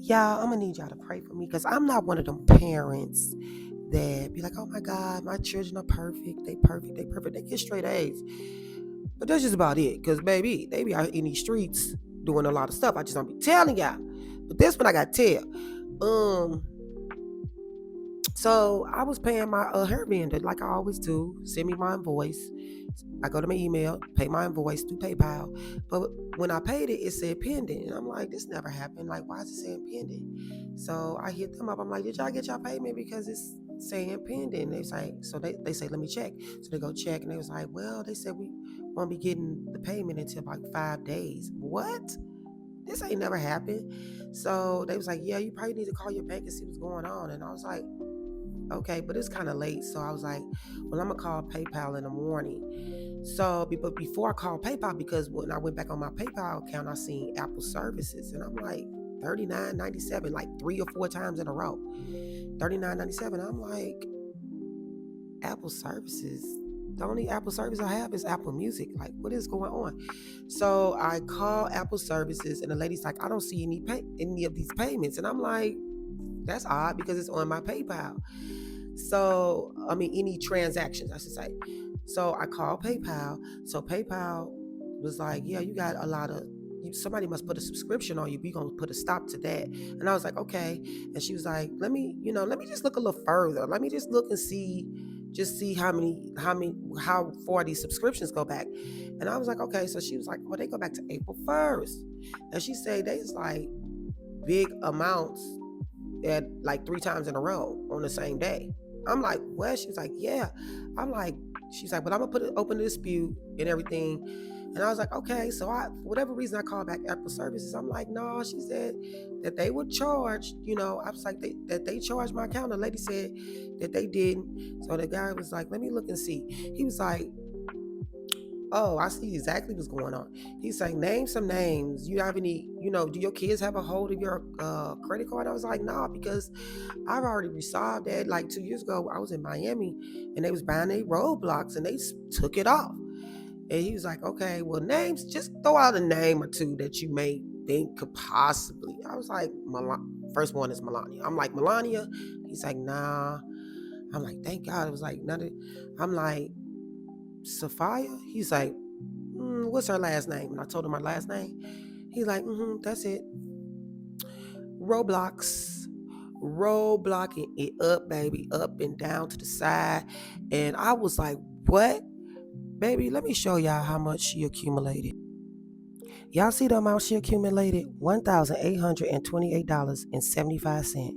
Y'all, I'm gonna need y'all to pray for me because I'm not one of them parents that be like, oh my God, my children are perfect. They perfect. They perfect. They get straight A's. But that's just about it. Because, baby, they be out in these streets doing a lot of stuff. I just don't be telling y'all. But this one I got to tell. So I was paying my hair vendor like I always do. Send me my invoice. I go to my email, pay my invoice through PayPal. But when I paid it, it said pending. And I'm like, this never happened. Like, why is it saying pending? So I hit them up. I'm like, did y'all get y'all payment? Because it's saying pending. They say, so they say, let me check. So they go check. And they was like, well, they said we won't be getting the payment until like 5 days. What? This ain't never happened. So they was like, yeah, you probably need to call your bank and see what's going on. And I was like, okay, but it's kind of late. So I was like, well, I'm going to call PayPal in the morning. So, but before I called PayPal, because when I went back on my PayPal account, I seen Apple services. And I'm like, $39.97, like 3 or 4 times in a row. $39.97. I'm like, Apple services. The only Apple service I have is Apple Music. Like, what is going on? So I call Apple services, and the lady's like, I don't see any of these payments. And I'm like, that's odd because it's on my PayPal. So, I mean, any transactions, I should say. So I called PayPal. So PayPal was like, yeah, you got a lot of, somebody must put a subscription on you. We gonna put a stop to that. And I was like, okay. And she was like, let me just look a little further. Let me just look and see how far these subscriptions go back. And I was like, okay. So she was like, well, they go back to April 1st. And she said there's like big amounts at like 3 times in a row on the same day. I'm like, what? She was like, yeah. I'm like, she's like, but I'm gonna open the dispute and everything. And I was like, okay. So for whatever reason I called back Apple Services. I'm like, no, she said that they would charge, I was like, that they charged my account. The lady said that they didn't. So the guy was like, let me look and see. He was like, oh, I see exactly what's going on. He's like, name some names. You have any, do your kids have a hold of your credit card? I was like, nah, because I've already resolved that. Like 2 years ago, I was in Miami and they was buying their roadblocks and they took it off. And he was like, okay, well, names, just throw out a name or two that you may think could possibly. I was like, first one is Melania. I'm like, Melania? He's like, nah. I'm like, thank God. It was like, I'm like, Sophia? He's like, what's her last name? And I told him her last name. He's like, that's it. Roadblocking it up, baby, up and down to the side. And I was like, what? Baby, let me show y'all how much she accumulated. Y'all see the amount she accumulated? $1,828.75.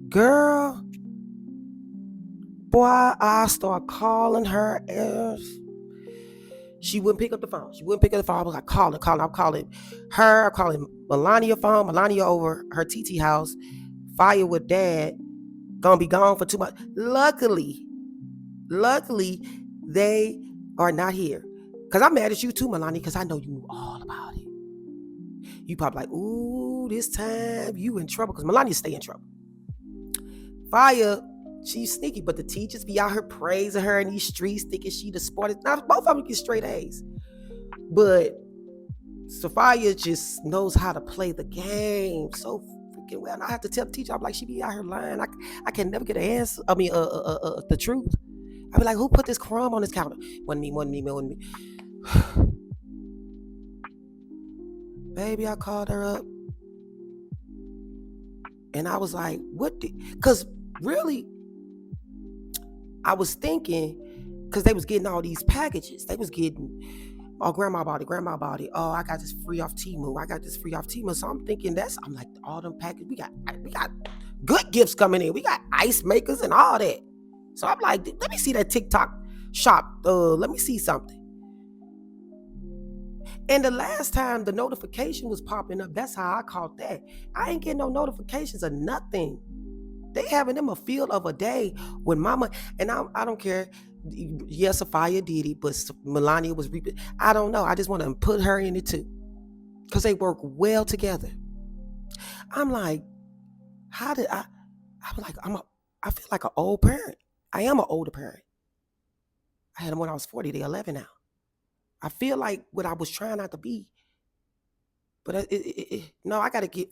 Girl, boy, I start calling her ass. She wouldn't pick up the phone. I was like, calling. I'm calling her. I'm calling Melania phone. Melania over her TT house. Fire with dad. Gonna be gone for 2 months. Luckily, they are not here. Because I'm mad at you too, Melania, because I know you knew all about it. You probably like, ooh, this time you in trouble. Because Melania stay in trouble. Fire, she's sneaky, but the teachers be out here praising her in these streets, thinking she the smartest. Now, both of them get straight A's. But Sophia just knows how to play the game so freaking well. And I have to tell the teacher, I'm like, she be out here lying. I can never get an answer. I mean, the truth. I be like, who put this crumb on this counter? Wasn't me. Baby, I called her up. And I was like, because really, I was thinking, because they was getting all these packages. They was getting, oh, grandma bought it. Oh, I got this free off Temu. So I'm thinking I'm like, all them packages, we got good gifts coming in. We got ice makers and all that. So I'm like, let me see that TikTok shop. Let me see something. And the last time the notification was popping up, that's how I caught that. I ain't getting no notifications of nothing. They having them a field of a day when mama, and I don't care. Yes, Sophia did it, but Melania was reaping. I don't know. I just want to put her in it too. Because they work well together. I'm like, how did I was like, I feel like an old parent. I am an older parent. I had them when I was 40, they're 11 now. I feel like what I was trying not to be But no, I gotta get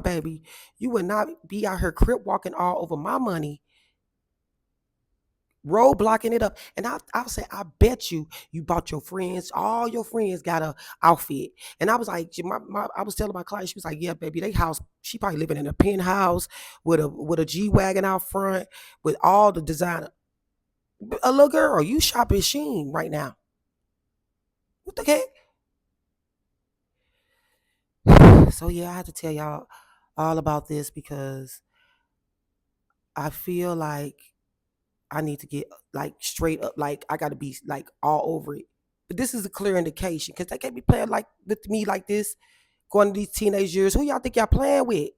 baby. You would not be out here crip walking all over my money, roadblocking it up. And I'll say, I bet you bought your friends, all your friends got a outfit. And I was like, I was telling my client, she was like, yeah, baby, they house, she probably living in a penthouse with a G wagon out front with all the designer. A little girl, you shopping Sheen right now. What the heck? So yeah, I had to tell y'all all about this because I feel like I need to get like straight up, like I got to be like all over it. But this is a clear indication because they can't be playing like with me like this, going to these teenage years. Who y'all think y'all playing with?